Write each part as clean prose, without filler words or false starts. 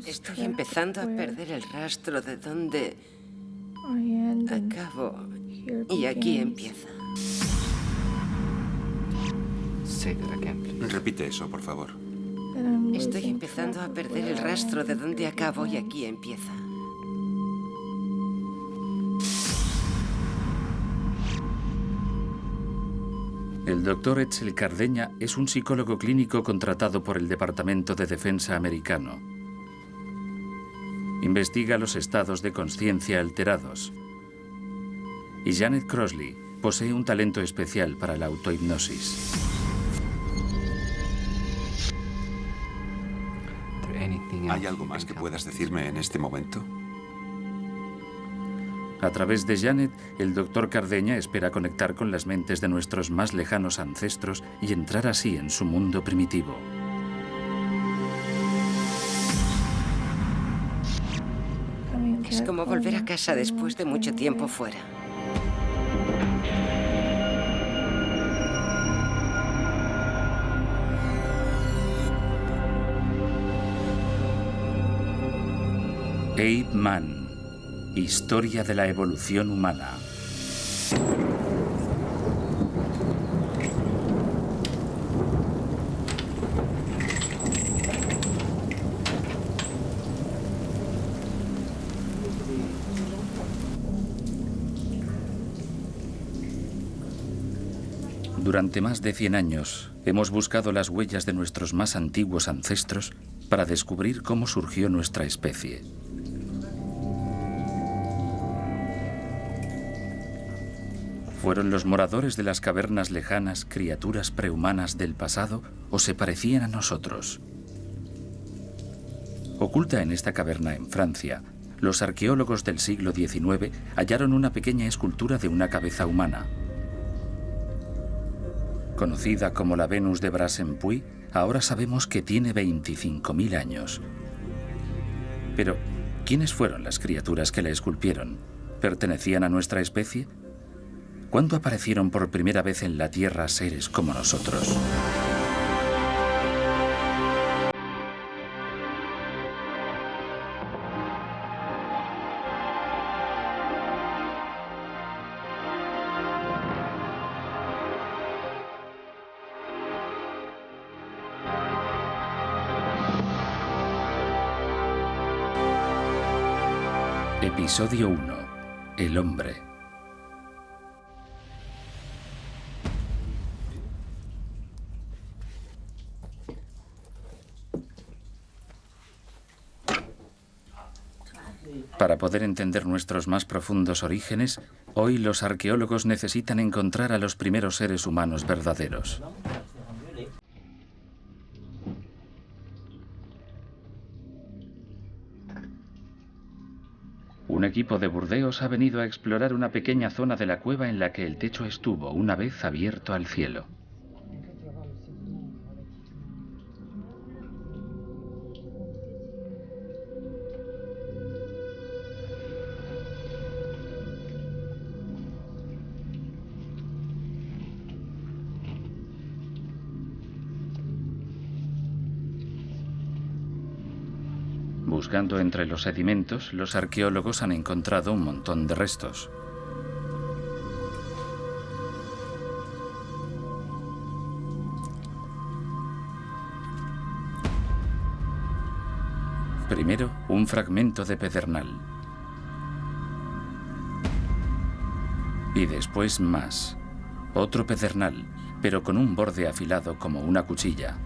Estoy empezando a perder el rastro de dónde acabo y aquí empieza. Repite eso, por favor. Estoy empezando a perder el rastro de dónde acabo y aquí empieza. El doctor Etzel Cardeña es un psicólogo clínico contratado por el Departamento de Defensa americano. Investiga los estados de consciencia alterados. Y Janet Crossley posee un talento especial para la autohipnosis. ¿Hay algo más que puedas decirme en este momento? A través de Janet, el doctor Cardeña espera conectar con las mentes de nuestros más lejanos ancestros y entrar así en su mundo primitivo. Es como volver a casa después de mucho tiempo fuera. Ape Man. Historia de la evolución humana. Durante más de 100 años, hemos buscado las huellas de nuestros más antiguos ancestros para descubrir cómo surgió nuestra especie. ¿Fueron los moradores de las cavernas lejanas criaturas prehumanas del pasado o se parecían a nosotros? Oculta en esta caverna en Francia, los arqueólogos del siglo XIX hallaron una pequeña escultura de una cabeza humana. Conocida como la Venus de Brassempouy, ahora sabemos que tiene 25.000 años. Pero, ¿quiénes fueron las criaturas que la esculpieron? ¿Pertenecían a nuestra especie? ¿Cuándo aparecieron por primera vez en la Tierra seres como nosotros? Episodio 1. El hombre. Para poder entender nuestros más profundos orígenes, hoy los arqueólogos necesitan encontrar a los primeros seres humanos verdaderos. Un equipo de Burdeos ha venido a explorar una pequeña zona de la cueva en la que el techo estuvo una vez abierto al cielo. Buscando entre los sedimentos, los arqueólogos han encontrado un montón de restos. Primero, un fragmento de pedernal. Y después más. Otro pedernal, pero con un borde afilado como una cuchilla.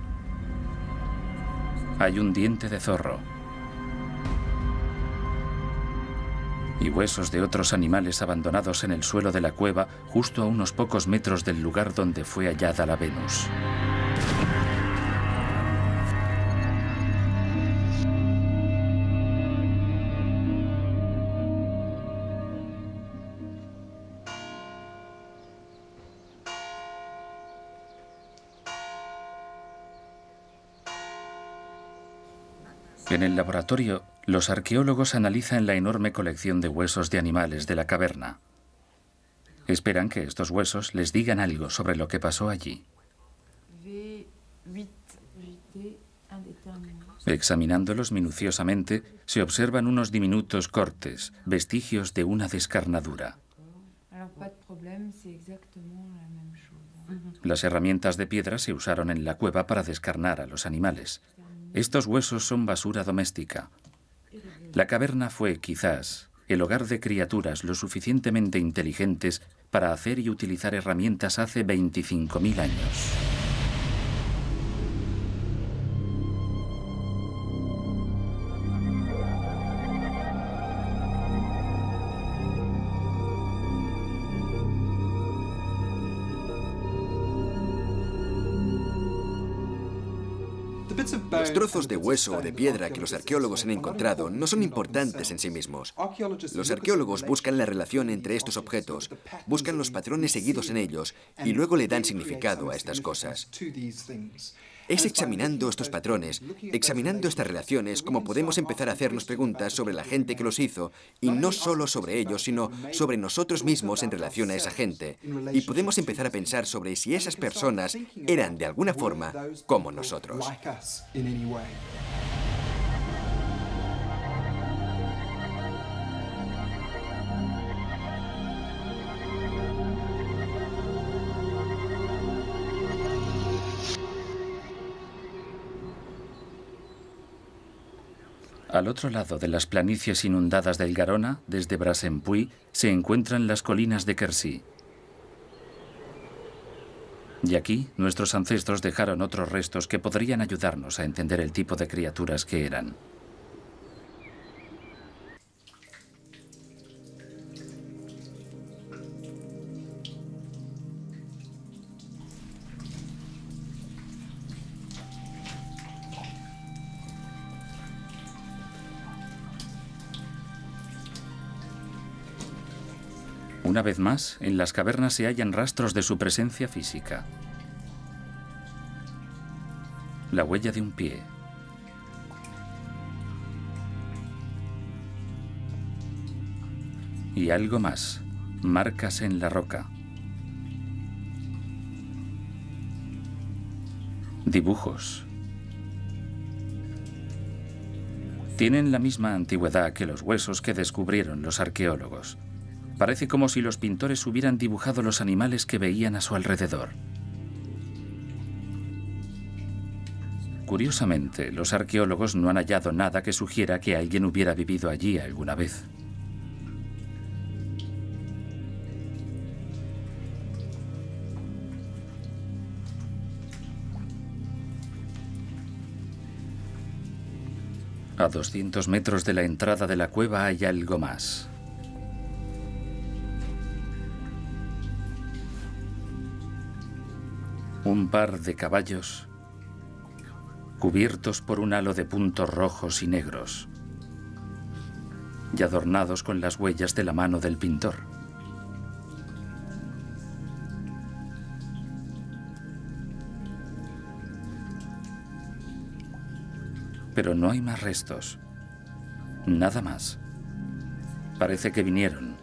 Hay un diente de zorro. Y huesos de otros animales abandonados en el suelo de la cueva, justo a unos pocos metros del lugar donde fue hallada la Venus. En el laboratorio, los arqueólogos analizan la enorme colección de huesos de animales de la caverna. Esperan que estos huesos les digan algo sobre lo Examinándolos minuciosamente, se observan unos diminutos cortes, vestigios de una descarnadura. Las herramientas de piedra se usaron en la cueva para descarnar a los animales. Estos huesos son basura doméstica. La caverna fue, quizás, el hogar de criaturas lo suficientemente inteligentes para hacer y utilizar herramientas hace 25.000 años. Los trozos de hueso o de piedra que los arqueólogos han encontrado no son importantes en sí mismos. Los arqueólogos buscan la relación entre estos objetos, buscan los patrones seguidos en ellos y luego le dan significado a estas cosas. Es examinando estos patrones, examinando estas relaciones, como podemos empezar a hacernos preguntas sobre la gente que los hizo, y no solo sobre ellos, sino sobre nosotros mismos en relación a esa gente. Y podemos empezar a pensar sobre si esas personas eran de alguna forma como nosotros. Al otro lado de las planicies inundadas del Garona, desde Bras-en-Puy, se encuentran las colinas de Quercy. Y aquí, nuestros ancestros dejaron otros restos que podrían ayudarnos a entender el tipo de criaturas que eran. Una vez más, en las cavernas se hallan rastros de su presencia física. La huella de un pie. Y algo más, marcas en la roca. Dibujos. Tienen la misma antigüedad que los huesos que descubrieron los arqueólogos. Parece como si los pintores hubieran dibujado los animales que veían a su alrededor. Curiosamente, los arqueólogos no han hallado nada que sugiera que alguien hubiera vivido allí alguna vez. A 200 metros de la entrada de la cueva hay algo más. Un par de caballos cubiertos por un halo de puntos rojos y negros y adornados con las huellas de la mano del pintor. Pero no hay más restos, nada más. Parece que vinieron,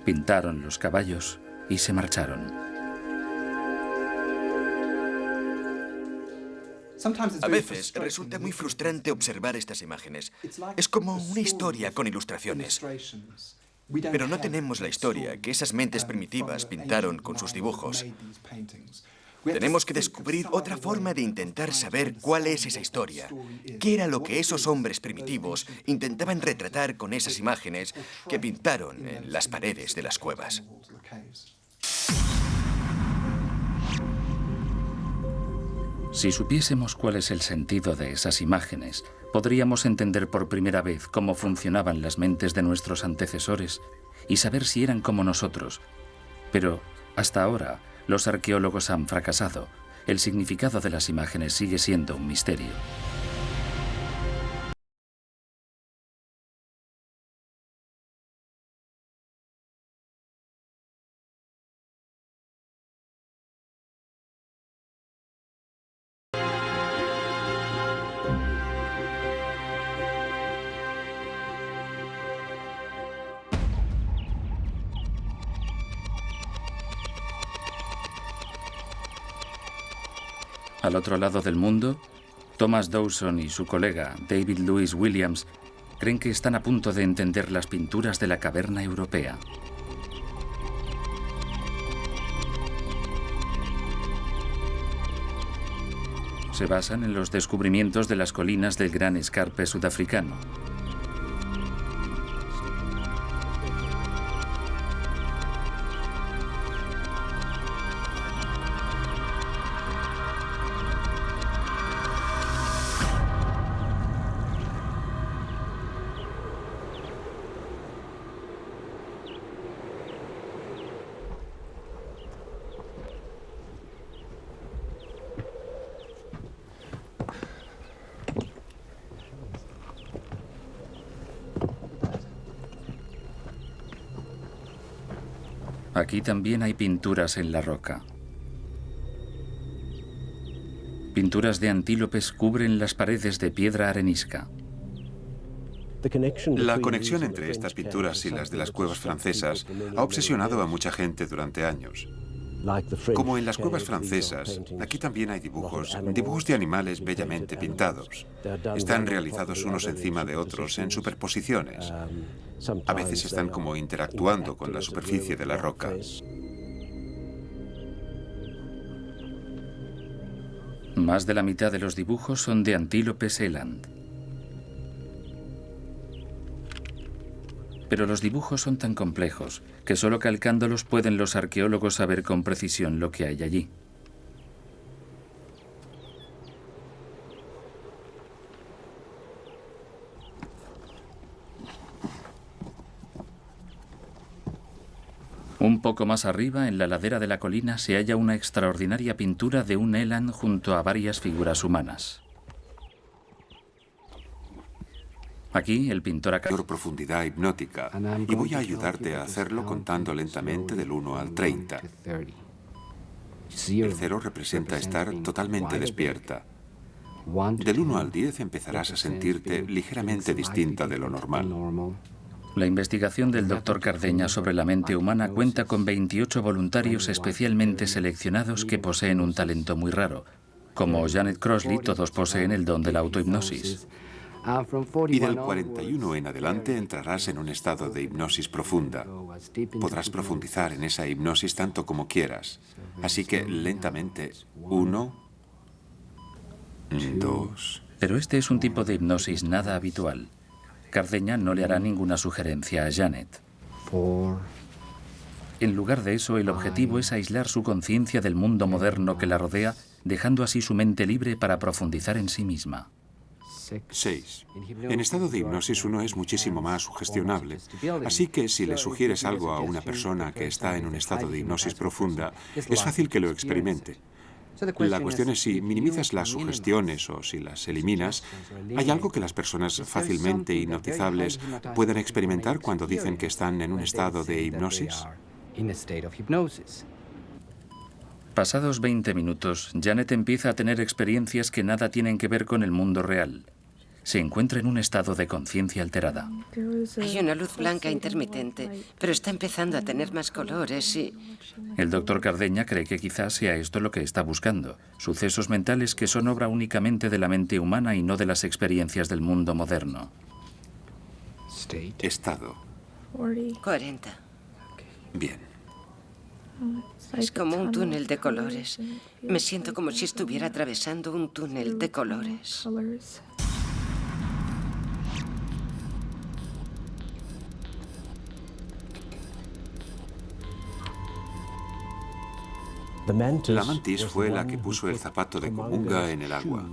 pintaron los caballos y se marcharon. A veces resulta muy frustrante observar estas imágenes. Es como una historia con ilustraciones. Pero no tenemos la historia que esas mentes primitivas pintaron con sus dibujos. Tenemos que descubrir otra forma de intentar saber cuál es esa historia. ¿Qué era lo que esos hombres primitivos intentaban retratar con esas imágenes que pintaron en las paredes de las cuevas? Si supiésemos cuál es el sentido de esas imágenes, podríamos entender por primera vez cómo funcionaban las mentes de nuestros antecesores y saber si eran como nosotros. Pero, hasta ahora, los arqueólogos han fracasado. El significado de las imágenes sigue siendo un misterio. Al otro lado del mundo, Thomas Dawson y su colega David Louis Williams creen que están a punto de entender las pinturas de la caverna europea. Se basan en los descubrimientos de las colinas del Gran Escarpe sudafricano. Aquí también hay pinturas en la roca. Pinturas de antílopes cubren las paredes de piedra arenisca. La conexión entre estas pinturas y las de las cuevas francesas ha obsesionado a mucha gente durante años. Como en las cuevas francesas, aquí también hay dibujos de animales bellamente pintados. Están realizados unos encima de otros en superposiciones. A veces están como interactuando con la superficie de la roca. Más de la mitad de los dibujos son de antílopes eland. Pero los dibujos son tan complejos que solo calcándolos pueden los arqueólogos saber con precisión lo que hay allí. Un poco más arriba, en la ladera de la colina, se halla una extraordinaria pintura de un eland junto a varias figuras humanas. Aquí, el pintor acá... Mayor profundidad hipnótica, y voy a ayudarte a hacerlo contando lentamente del 1 al 30. El 0 representa estar totalmente despierta. Del 1 al 10 empezarás a sentirte ligeramente distinta de lo normal. La investigación del Dr. Cardeña sobre la mente humana cuenta con 28 voluntarios especialmente seleccionados que poseen un talento muy raro. Como Janet Crossley, todos poseen el don de la autohipnosis. Y del 41 en adelante entrarás en un estado de hipnosis profunda. Podrás profundizar en esa hipnosis tanto como quieras. Así que lentamente, 1, 2... Pero este es un tipo de hipnosis nada habitual. Cardeña no le hará ninguna sugerencia a Janet. En lugar de eso, el objetivo es aislar su conciencia del mundo moderno que la rodea, dejando así su mente libre para profundizar en sí misma. 6. En estado de hipnosis uno es muchísimo más sugestionable. Así que si le sugieres algo a una persona que está en un estado de hipnosis profunda, es fácil que lo experimente. La cuestión es si minimizas las sugestiones o si las eliminas. ¿Hay algo que las personas fácilmente hipnotizables puedan experimentar cuando dicen que están en un estado de hipnosis? Pasados 20 minutos, Janet empieza a tener experiencias que nada tienen que ver con el mundo real. Se encuentra en un estado de conciencia alterada. Hay una luz blanca intermitente, pero está empezando a tener más colores y... El doctor Cardeña cree que quizás sea esto lo que está buscando. Sucesos mentales que son obra únicamente de la mente humana y no de las experiencias del mundo moderno. Estado. 40. Bien. Es como un túnel de colores. Me siento como si estuviera atravesando un túnel de colores. La mantis fue la que puso el zapato de Comunga en el agua.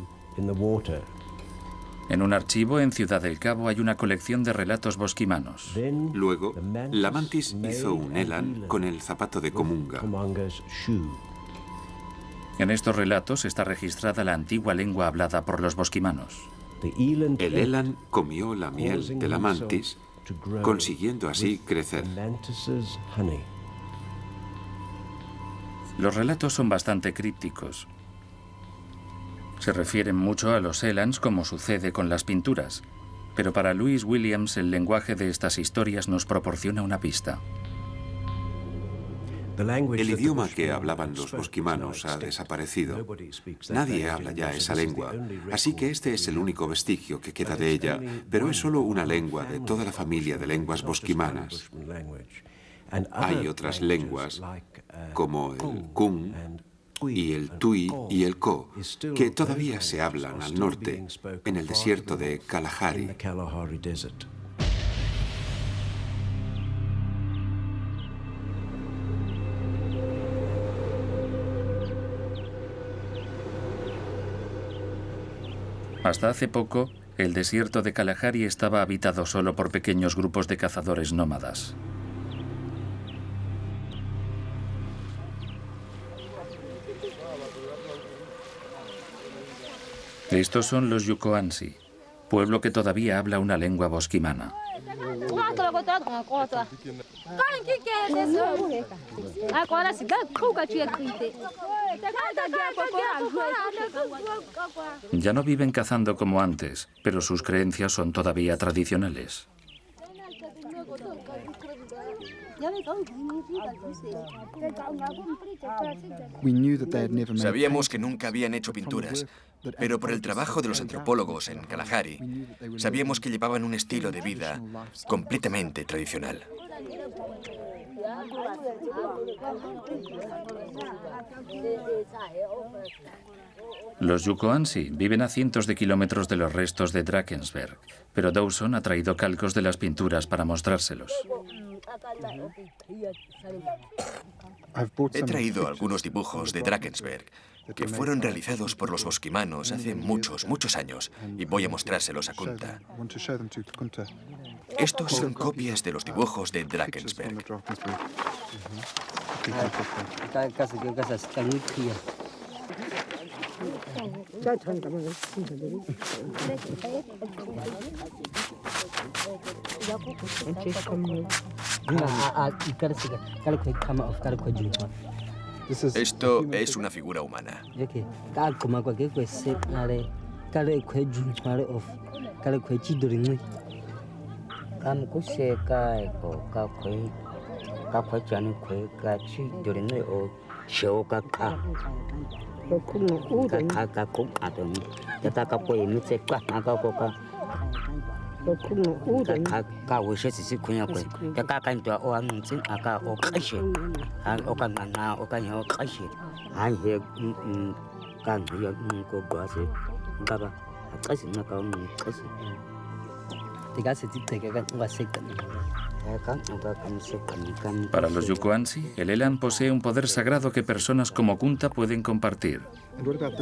En un archivo en Ciudad del Cabo hay una colección de relatos bosquimanos. Luego, la mantis hizo un eland con el zapato de Comunga. En estos relatos está registrada la antigua lengua hablada por los bosquimanos. El eland comió la miel de la mantis, consiguiendo así crecer. Los relatos son bastante crípticos. Se refieren mucho a los elands como sucede con las pinturas, pero para Louis Williams el lenguaje de estas historias nos proporciona una pista. El idioma que hablaban los bosquimanos ha desaparecido. Nadie habla ya esa lengua, así que este es el único vestigio que queda de ella, pero es solo una lengua de toda la familia de lenguas bosquimanas. Hay otras lenguas, como el Kun y el Tui y el Ko, que todavía se hablan al norte, en el desierto de Kalahari. Hasta hace poco, el desierto de Kalahari estaba habitado solo por pequeños grupos de cazadores nómadas. Estos son los Yukoansi, pueblo que todavía habla una lengua bosquimana. Ya no viven cazando como antes, pero sus creencias son todavía tradicionales. Sabíamos que nunca habían hecho pinturas, pero por el trabajo de los antropólogos en Kalahari, sabíamos que llevaban un estilo de vida completamente tradicional. Los Yukoansi viven a cientos de kilómetros de los restos de Drakensberg, pero Dawson ha traído calcos de las pinturas para mostrárselos. He traído algunos dibujos de Drakensberg que fueron realizados por los bosquimanos hace muchos años y voy a mostrárselos a Kunta. Estos son copias de los dibujos de Drakensberg. Esto es una figura humana. Para los Yukoansi, el Elan posee un poder sagrado que personas como Kunta pueden compartir.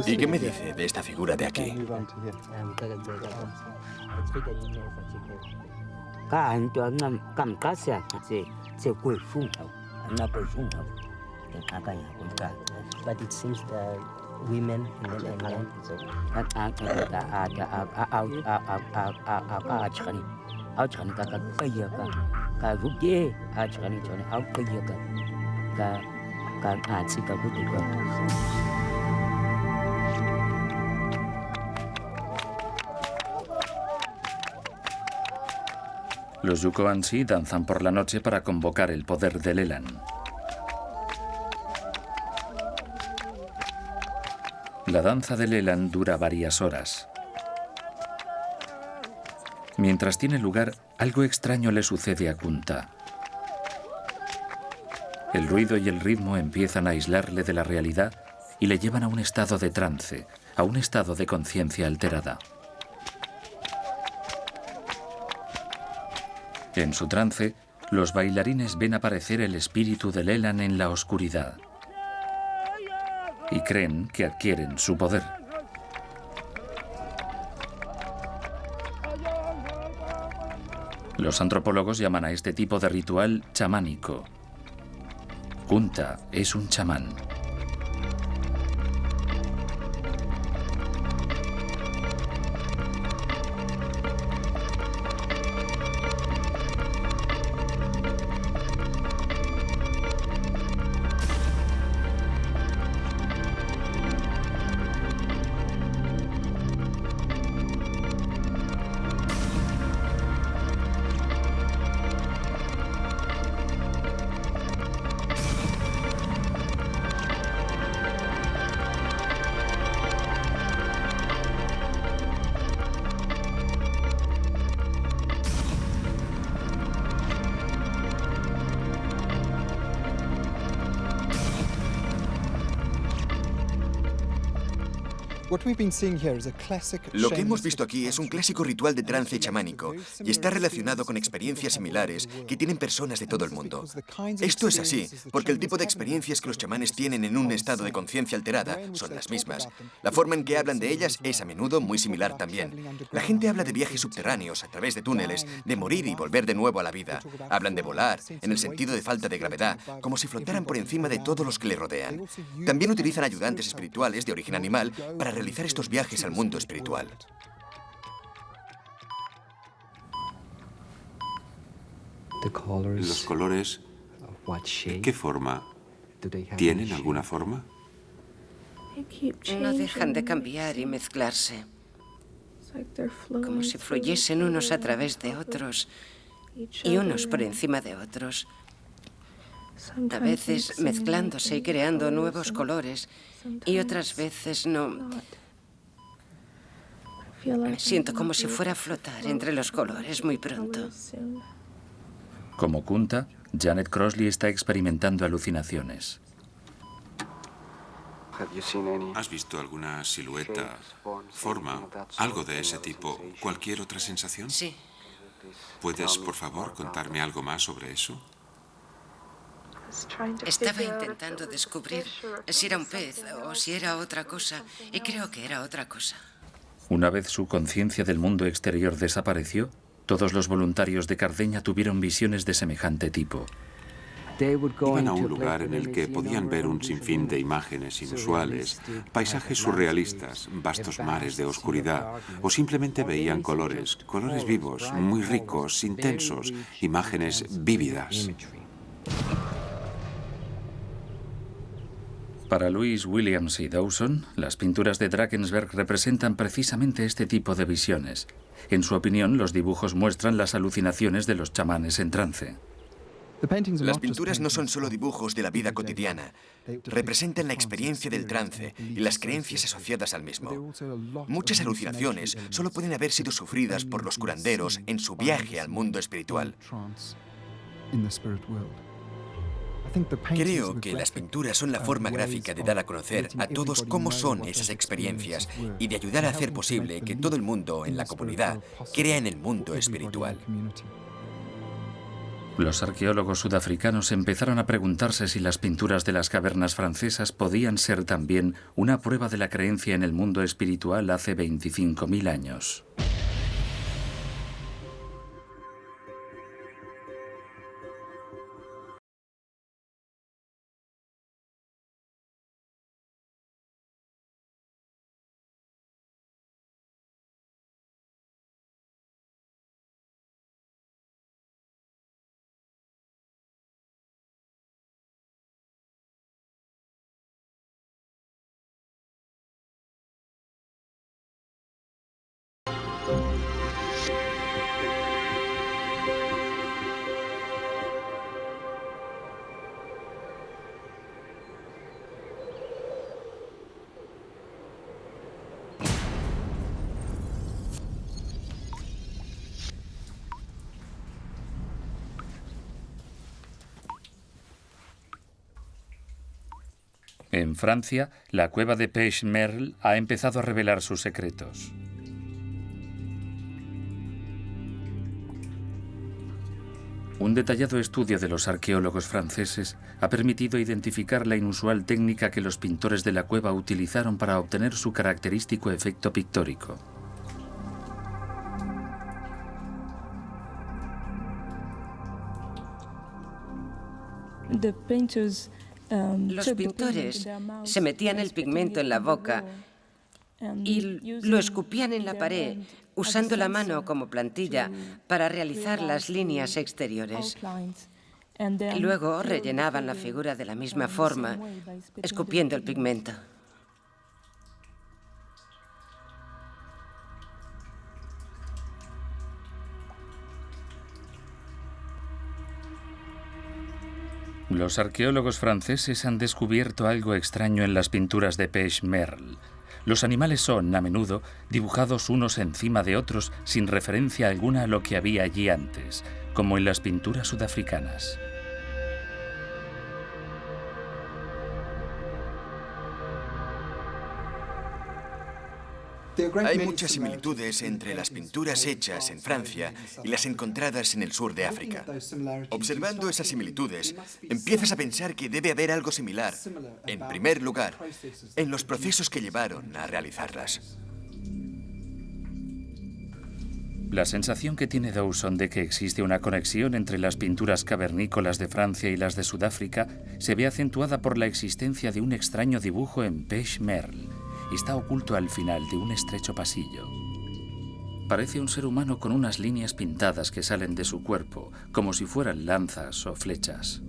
¿Y qué me dice de esta figura de aquí? Los Yukoansi danzan por la noche para convocar el poder del Elan. La danza del Elan dura varias horas. Mientras tiene lugar, algo extraño le sucede a Kunta. El ruido y el ritmo empiezan a aislarle de la realidad y le llevan a un estado de trance, a un estado de conciencia alterada. En su trance, los bailarines ven aparecer el espíritu del Elan en la oscuridad y creen que adquieren su poder. Los antropólogos llaman a este tipo de ritual chamánico. Kunta es un chamán. Lo que hemos visto aquí es un clásico ritual de trance chamánico y está relacionado con experiencias similares que tienen personas de todo el mundo. Esto es así porque el tipo de experiencias que los chamanes tienen en un estado de conciencia alterada son las mismas. La forma en que hablan de ellas es a menudo muy similar también. La gente habla de viajes subterráneos a través de túneles, de morir y volver de nuevo a la vida. Hablan de volar, en el sentido de falta de gravedad, como si flotaran por encima de todos los que le rodean. También utilizan ayudantes espirituales de origen animal para realizar estos viajes al mundo espiritual. Los colores, ¿qué forma? ¿Tienen alguna forma? No dejan de cambiar y mezclarse, como si fluyesen unos a través de otros y unos por encima de otros, a veces mezclándose y creando nuevos colores, y otras veces no. Me siento como si fuera a flotar entre los colores muy pronto. Como Kunta, Janet Crossley está experimentando alucinaciones. ¿Has visto alguna silueta, forma, algo de ese tipo? ¿Cualquier otra sensación? Sí. ¿Puedes, por favor, contarme algo más sobre eso? Estaba intentando descubrir si era un pez o si era otra cosa, y creo que era otra cosa. Una vez su conciencia del mundo exterior desapareció, todos los voluntarios de Cardeña tuvieron visiones de semejante tipo. Iban a un lugar en el que podían ver un sinfín de imágenes inusuales, paisajes surrealistas, vastos mares de oscuridad, o simplemente veían colores, colores vivos, muy ricos, intensos, imágenes vívidas. Para Louis Williams y Dawson, las pinturas de Drakensberg representan precisamente este tipo de visiones. En su opinión, los dibujos muestran las alucinaciones de los chamanes en trance. Las pinturas no son solo dibujos de la vida cotidiana, representan la experiencia del trance y las creencias asociadas al mismo. Muchas alucinaciones solo pueden haber sido sufridas por los curanderos en su viaje al mundo espiritual. Creo que las pinturas son la forma gráfica de dar a conocer a todos cómo son esas experiencias y de ayudar a hacer posible que todo el mundo en la comunidad crea en el mundo espiritual. Los arqueólogos sudafricanos empezaron a preguntarse si las pinturas de las cavernas francesas podían ser también una prueba de la creencia en el mundo espiritual hace 25.000 años. En Francia, la cueva de Pech-Merle ha empezado a revelar sus secretos. Un detallado estudio de los arqueólogos franceses ha permitido identificar la inusual técnica que los pintores de la cueva utilizaron para obtener su característico efecto pictórico. Los pintores se metían el pigmento en la boca y lo escupían en la pared, usando la mano como plantilla para realizar las líneas exteriores. Luego rellenaban la figura de la misma forma, escupiendo el pigmento. Los arqueólogos franceses han descubierto algo extraño en las pinturas de Pech-Merle. Los animales son, a menudo, dibujados unos encima de otros sin referencia alguna a lo que había allí antes, como en las pinturas sudafricanas. Hay muchas similitudes entre las pinturas hechas en Francia y las encontradas en el sur de África. Observando esas similitudes, empiezas a pensar que debe haber algo similar, en primer lugar, en los procesos que llevaron a realizarlas. La sensación que tiene Dawson de que existe una conexión entre las pinturas cavernícolas de Francia y las de Sudáfrica se ve acentuada por la existencia de un extraño dibujo en beige merle. Está oculto al final de un estrecho pasillo. Parece un ser humano con unas líneas pintadas que salen de su cuerpo, como si fueran lanzas o flechas.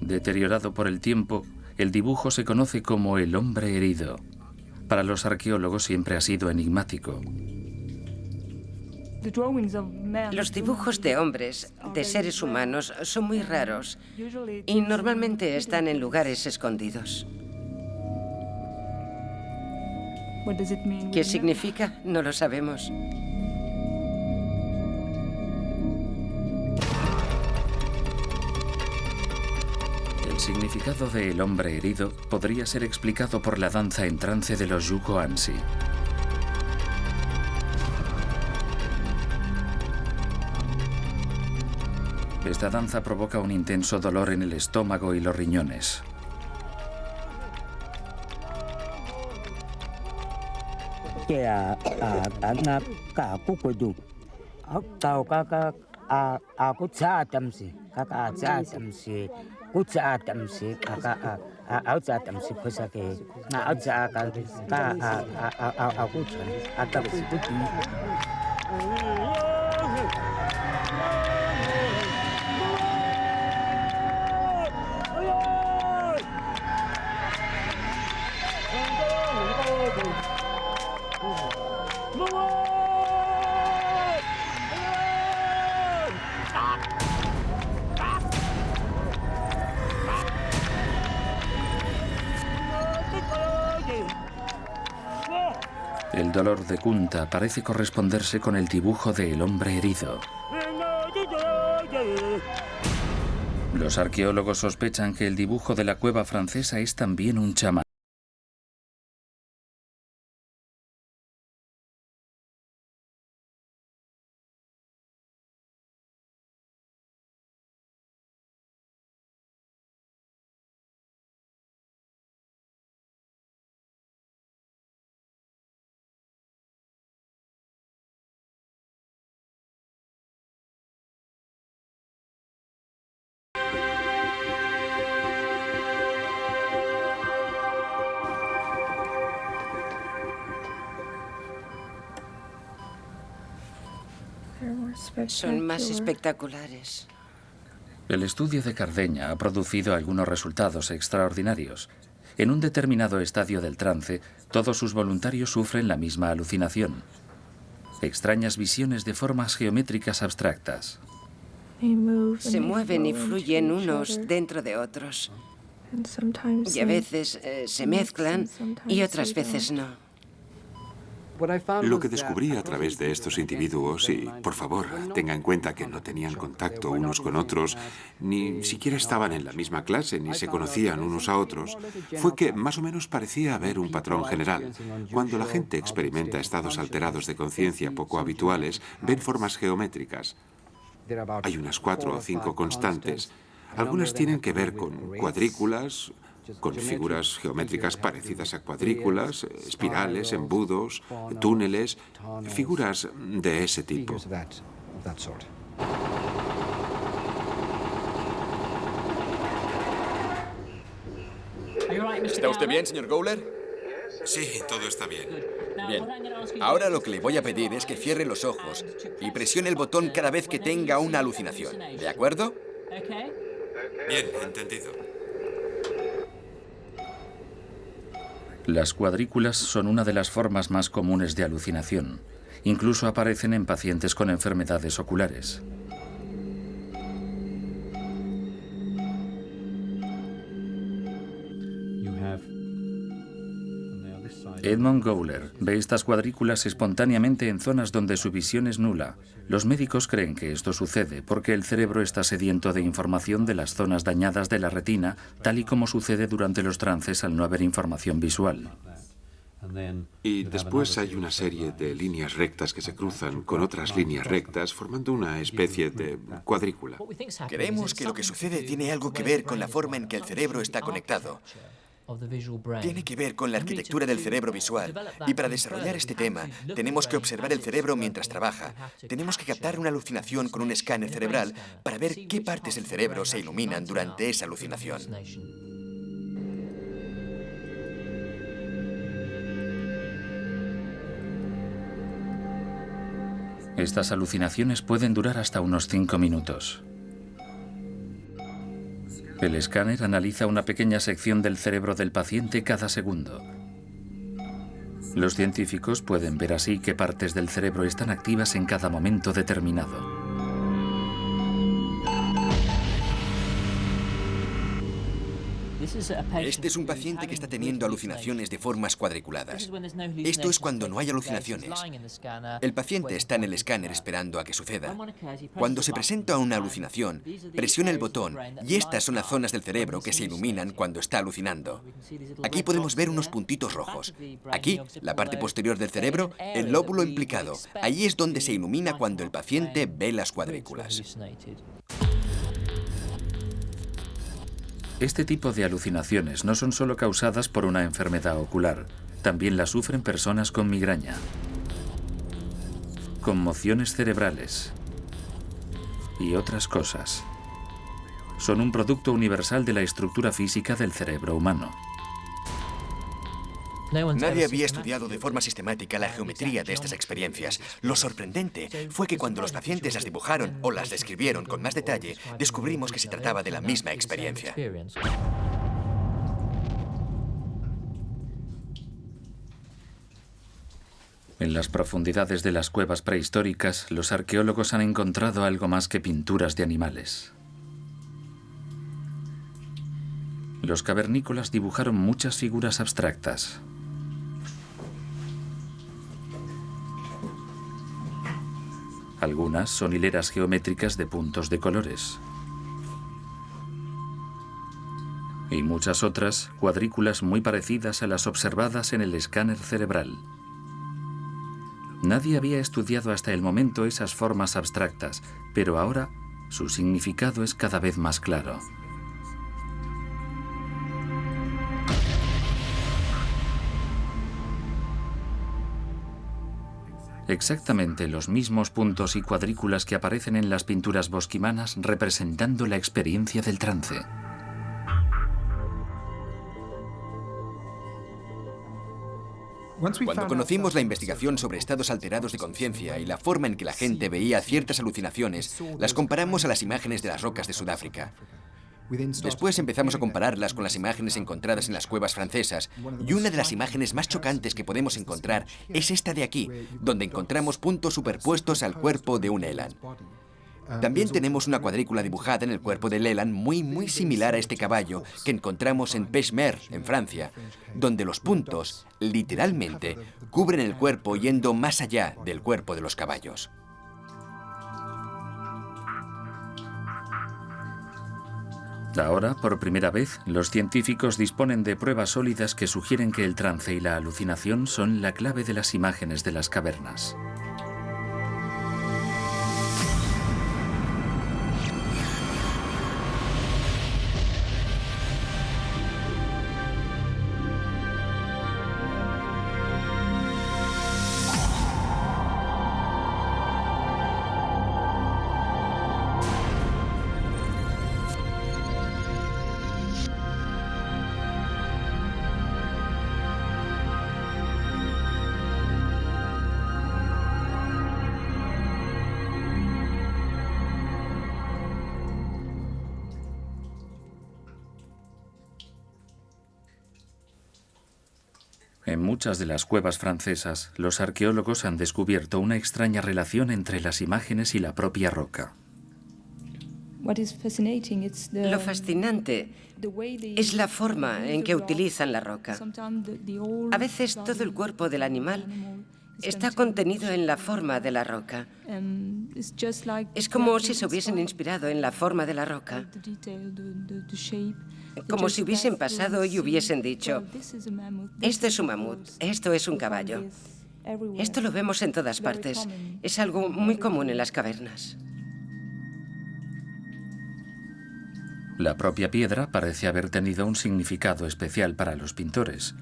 Deteriorado por el tiempo, el dibujo se conoce como el hombre herido. Para los arqueólogos siempre ha sido enigmático. Los dibujos de hombres, de seres humanos, son muy raros y normalmente están en lugares escondidos. ¿Qué significa? No lo sabemos. El significado de el hombre herido podría ser explicado por la danza en trance de los Yuko-Ansi. Esta danza provoca un intenso dolor en el estómago y los riñones. El dolor de Kunta parece corresponderse con el dibujo de el hombre herido. Los arqueólogos sospechan que el dibujo de la cueva francesa es también un chamán. Son más espectaculares. El estudio de Cardeña ha producido algunos resultados extraordinarios. En un determinado estadio del trance, todos sus voluntarios sufren la misma alucinación. Extrañas visiones de formas geométricas abstractas. Se mueven y fluyen unos dentro de otros. Y a veces se mezclan y otras veces no. Lo que descubrí a través de estos individuos, y por favor, tenga en cuenta que no tenían contacto unos con otros, ni siquiera estaban en la misma clase, ni se conocían unos a otros, fue que más o menos parecía haber un patrón general. Cuando la gente experimenta estados alterados de conciencia poco habituales, ven formas geométricas. Hay unas 4 o 5 constantes. Algunas tienen que ver con cuadrículas, con figuras geométricas parecidas a cuadrículas, espirales, embudos, túneles, figuras de ese tipo. ¿Está usted bien, señor Gowler? Sí, todo está bien. Bien. Ahora lo que le voy a pedir es que cierre los ojos y presione el botón cada vez que tenga una alucinación. ¿De acuerdo? Bien, entendido. Las cuadrículas son una de las formas más comunes de alucinación. Incluso aparecen en pacientes con enfermedades oculares. Edmond Gowler ve estas cuadrículas espontáneamente en zonas donde su visión es nula. Los médicos creen que esto sucede porque el cerebro está sediento de información de las zonas dañadas de la retina, tal y como sucede durante los trances al no haber información visual. Y después hay una serie de líneas rectas que se cruzan con otras líneas rectas, formando una especie de cuadrícula. Creemos que lo que sucede tiene algo que ver con la forma en que el cerebro está conectado. Tiene que ver con la arquitectura del cerebro visual. Y para desarrollar este tema, tenemos que observar el cerebro mientras trabaja. Tenemos que captar una alucinación con un escáner cerebral para ver qué partes del cerebro se iluminan durante esa alucinación. Estas alucinaciones pueden durar hasta unos 5 minutos. El escáner analiza una pequeña sección del cerebro del paciente cada segundo. Los científicos pueden ver así qué partes del cerebro están activas en cada momento determinado. Este es un paciente que está teniendo alucinaciones de formas cuadriculadas. Esto es cuando no hay alucinaciones. El paciente está en el escáner esperando a que suceda. Cuando se presenta una alucinación, presiona el botón y estas son las zonas del cerebro que se iluminan cuando está alucinando. Aquí podemos ver unos puntitos rojos. Aquí, la parte posterior del cerebro, el lóbulo implicado. Ahí es donde se ilumina cuando el paciente ve las cuadrículas. Este tipo de alucinaciones no son solo causadas por una enfermedad ocular, también las sufren personas con migraña, conmociones cerebrales y otras cosas. Son un producto universal de la estructura física del cerebro humano. Nadie había estudiado de forma sistemática la geometría de estas experiencias. Lo sorprendente fue que cuando los pacientes las dibujaron o las describieron con más detalle, descubrimos que se trataba de la misma experiencia. En las profundidades de las cuevas prehistóricas, los arqueólogos han encontrado algo más que pinturas de animales. Los cavernícolas dibujaron muchas figuras abstractas. Algunas son hileras geométricas de puntos de colores. Y muchas otras, cuadrículas muy parecidas a las observadas en el escáner cerebral. Nadie había estudiado hasta el momento esas formas abstractas, pero ahora su significado es cada vez más claro. Exactamente los mismos puntos y cuadrículas que aparecen en las pinturas bosquimanas representando la experiencia del trance. Cuando conocimos la investigación sobre estados alterados de conciencia y la forma en que la gente veía ciertas alucinaciones, las comparamos a las imágenes de las rocas de Sudáfrica. Después empezamos a compararlas con las imágenes encontradas en las cuevas francesas, y una de las imágenes más chocantes que podemos encontrar es esta de aquí, donde encontramos puntos superpuestos al cuerpo de un eland. También tenemos una cuadrícula dibujada en el cuerpo del eland muy similar a este caballo que encontramos en Pechmer, en Francia, donde los puntos, literalmente, cubren el cuerpo yendo más allá del cuerpo de los caballos. Ahora, por primera vez, los científicos disponen de pruebas sólidas que sugieren que el trance y la alucinación son la clave de las imágenes de las cavernas. En muchas de las cuevas francesas, los arqueólogos han descubierto una extraña relación entre las imágenes y la propia roca. Lo fascinante es la forma en que utilizan la roca. A veces todo el cuerpo del animal está contenido en la forma de la roca. Es como si se hubiesen inspirado en la forma de la roca. Como si hubiesen pasado y hubiesen dicho, esto es un mamut, esto es un caballo. Esto lo vemos en todas partes. Es algo muy común en las cavernas. La propia piedra parece haber tenido un significado especial para los pintores.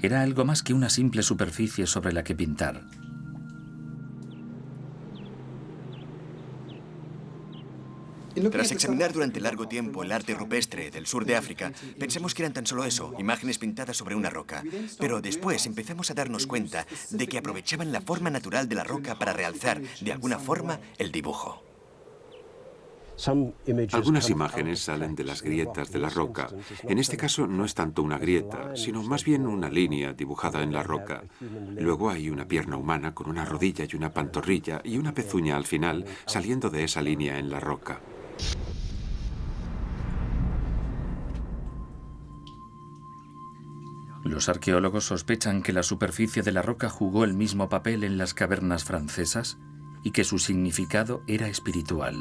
Era algo más que una simple superficie sobre la que pintar. Tras examinar durante largo tiempo el arte rupestre del sur de África, pensamos que eran tan solo eso, imágenes pintadas sobre una roca. Pero después empezamos a darnos cuenta de que aprovechaban la forma natural de la roca para realzar, de alguna forma, el dibujo. Algunas imágenes salen de las grietas de la roca. En este caso no es tanto una grieta, sino más bien una línea dibujada en la roca. Luego hay una pierna humana con una rodilla y una pantorrilla y una pezuña al final saliendo de esa línea en la roca. Los arqueólogos sospechan que la superficie de la roca jugó el mismo papel en las cavernas francesas y que su significado era espiritual.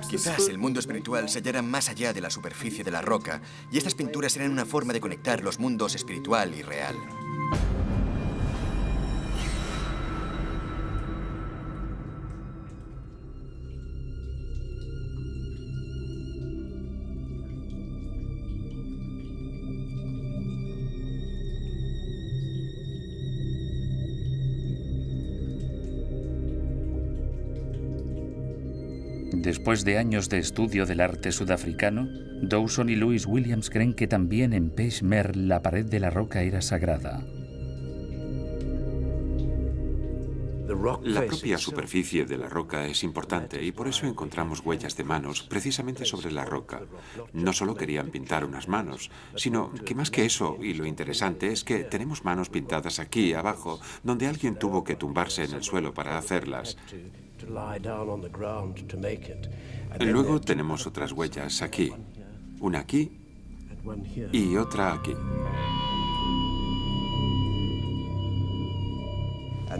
Quizás el mundo espiritual se hallara más allá de la superficie de la roca, y estas pinturas eran una forma de conectar los mundos espiritual y real. Después de años de estudio del arte sudafricano, Dawson y Louis Williams creen que también en Pech Merle la pared de la roca era sagrada. La propia superficie de la roca es importante y por eso encontramos huellas de manos precisamente sobre la roca. No solo querían pintar unas manos, sino que más que eso, y lo interesante es que tenemos manos pintadas aquí abajo, donde alguien tuvo que tumbarse en el suelo para hacerlas. Luego tenemos otras huellas aquí, una aquí y otra aquí.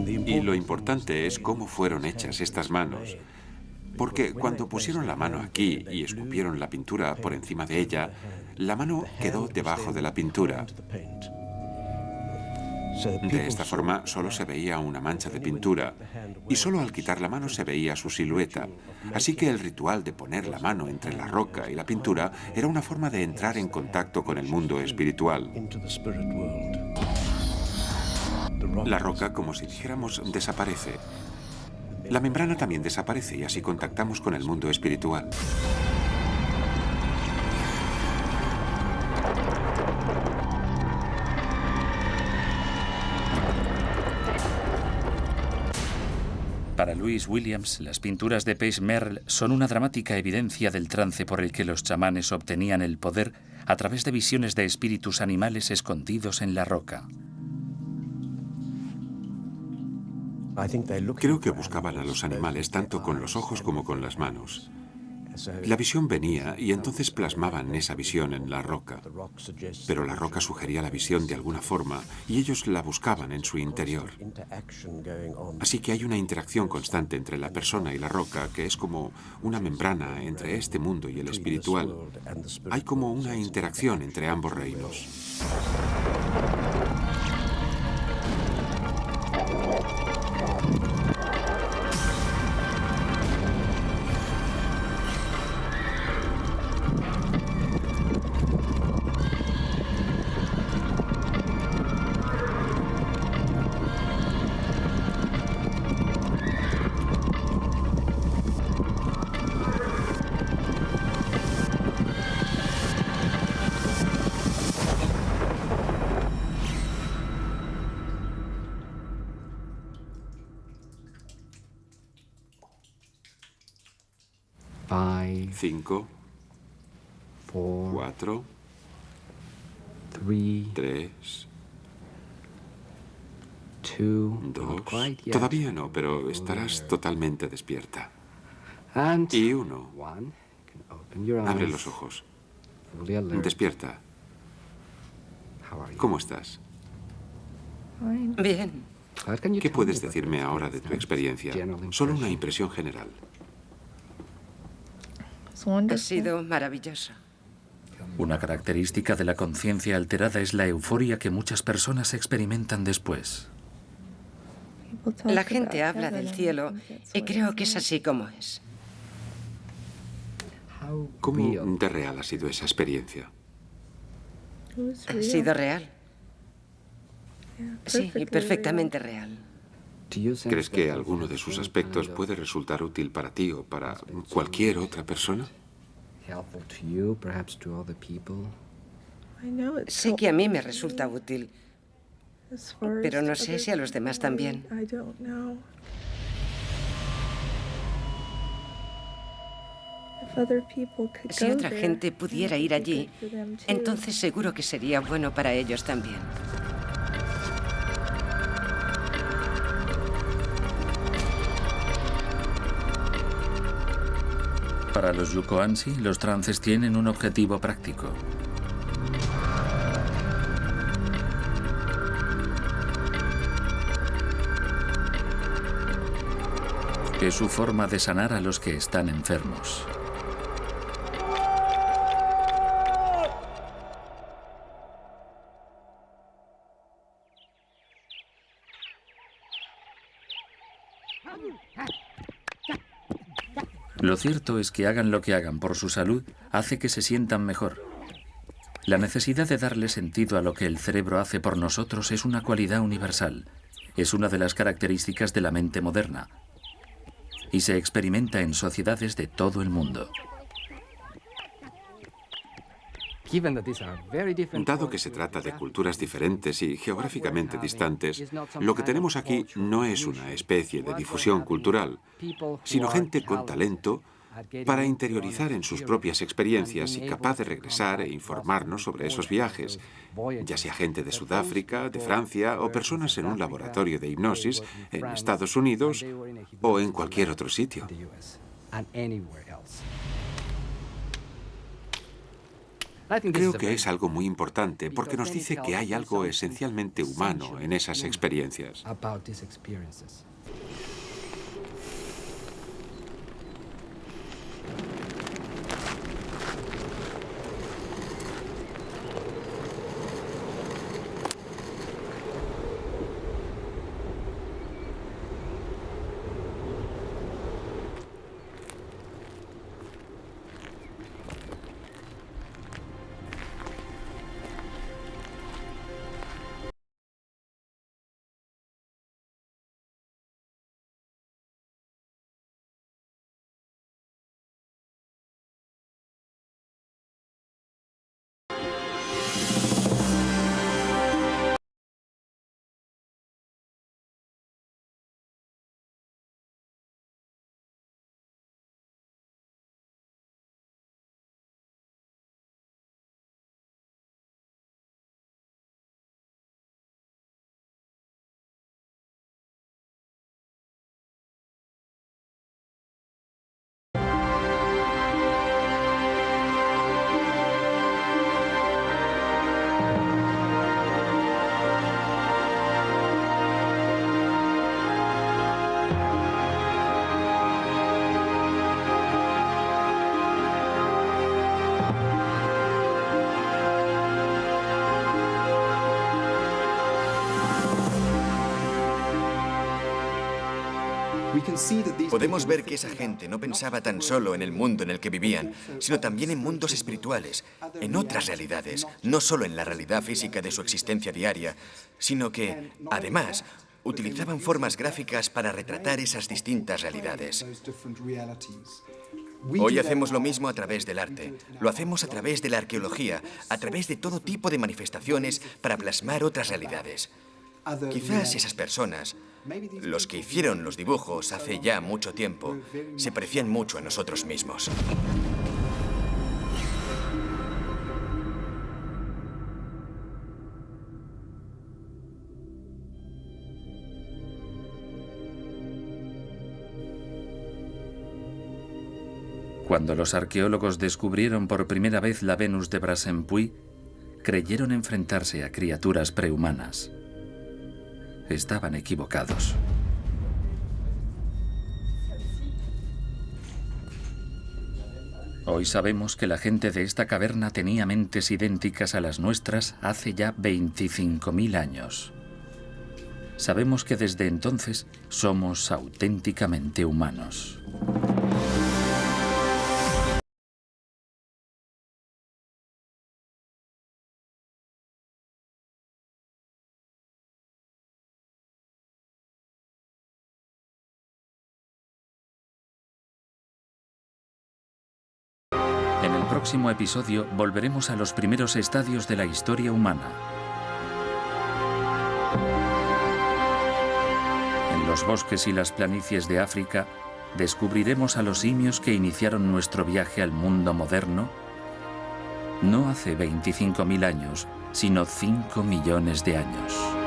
Y lo importante es cómo fueron hechas estas manos, porque cuando pusieron la mano aquí y escupieron la pintura por encima de ella, la mano quedó debajo de la pintura. De esta forma solo se veía una mancha de pintura y solo al quitar la mano se veía su silueta. Así que el ritual de poner la mano entre la roca y la pintura era una forma de entrar en contacto con el mundo espiritual. La roca, como si dijéramos, desaparece. La membrana también desaparece y así contactamos con el mundo espiritual. Para Louis Williams, las pinturas de Pech Merle son una dramática evidencia del trance por el que los chamanes obtenían el poder a través de visiones de espíritus animales escondidos en la roca. Creo que buscaban a los animales tanto con los ojos como con las manos. La visión venía y entonces plasmaban esa visión en la roca. Pero la roca sugería la visión de alguna forma y ellos la buscaban en su interior. Así que hay una interacción constante entre la persona y la roca que es como una membrana entre este mundo y el espiritual. Hay como una interacción entre ambos reinos. Cinco, 4, 3, 2. Todavía no, pero estarás totalmente despierta. Y uno. Abre los ojos. Despierta. ¿Cómo estás? Bien. ¿Qué puedes decirme ahora de tu experiencia? Solo una impresión general. Ha sido maravilloso. Una característica de la conciencia alterada es la euforia que muchas personas experimentan después. La gente habla del cielo y creo que es así como es. ¿Cómo de real ha sido esa experiencia? Ha sido real. Sí, perfectamente real. ¿Crees que alguno de sus aspectos puede resultar útil para ti o para cualquier otra persona? Sé que a mí me resulta útil, pero no sé si a los demás también. Si otra gente pudiera ir allí, entonces seguro que sería bueno para ellos también. Para los Yukoansi, los trances tienen un objetivo práctico. Es su forma de sanar a los que están enfermos. Lo cierto es que hagan lo que hagan por su salud, hace que se sientan mejor. La necesidad de darle sentido a lo que el cerebro hace por nosotros es una cualidad universal. Es una de las características de la mente moderna. Y se experimenta en sociedades de todo el mundo. Dado que se trata de culturas diferentes y geográficamente distantes, lo que tenemos aquí no es una especie de difusión cultural, sino gente con talento para interiorizar en sus propias experiencias y capaz de regresar e informarnos sobre esos viajes, ya sea gente de Sudáfrica, de Francia o personas en un laboratorio de hipnosis en Estados Unidos o en cualquier otro sitio. Creo que es algo muy importante porque nos dice que hay algo esencialmente humano en esas experiencias. Podemos ver que esa gente no pensaba tan solo en el mundo en el que vivían, sino también en mundos espirituales, en otras realidades, no solo en la realidad física de su existencia diaria, sino que, además, utilizaban formas gráficas para retratar esas distintas realidades. Hoy hacemos lo mismo a través del arte. Lo hacemos a través de la arqueología, a través de todo tipo de manifestaciones para plasmar otras realidades. Quizás esas personas, los que hicieron los dibujos hace ya mucho tiempo, se parecían mucho a nosotros mismos. Cuando los arqueólogos descubrieron por primera vez la Venus de Brassempouy, creyeron enfrentarse a criaturas prehumanas. Estaban equivocados. Hoy sabemos que la gente de esta caverna tenía mentes idénticas a las nuestras hace ya 25.000 años. Sabemos que desde entonces somos auténticamente humanos. En el próximo episodio volveremos a los primeros estadios de la historia humana. En los bosques y las planicies de África descubriremos a los simios que iniciaron nuestro viaje al mundo moderno, no hace 25.000 años, sino 5 millones de años.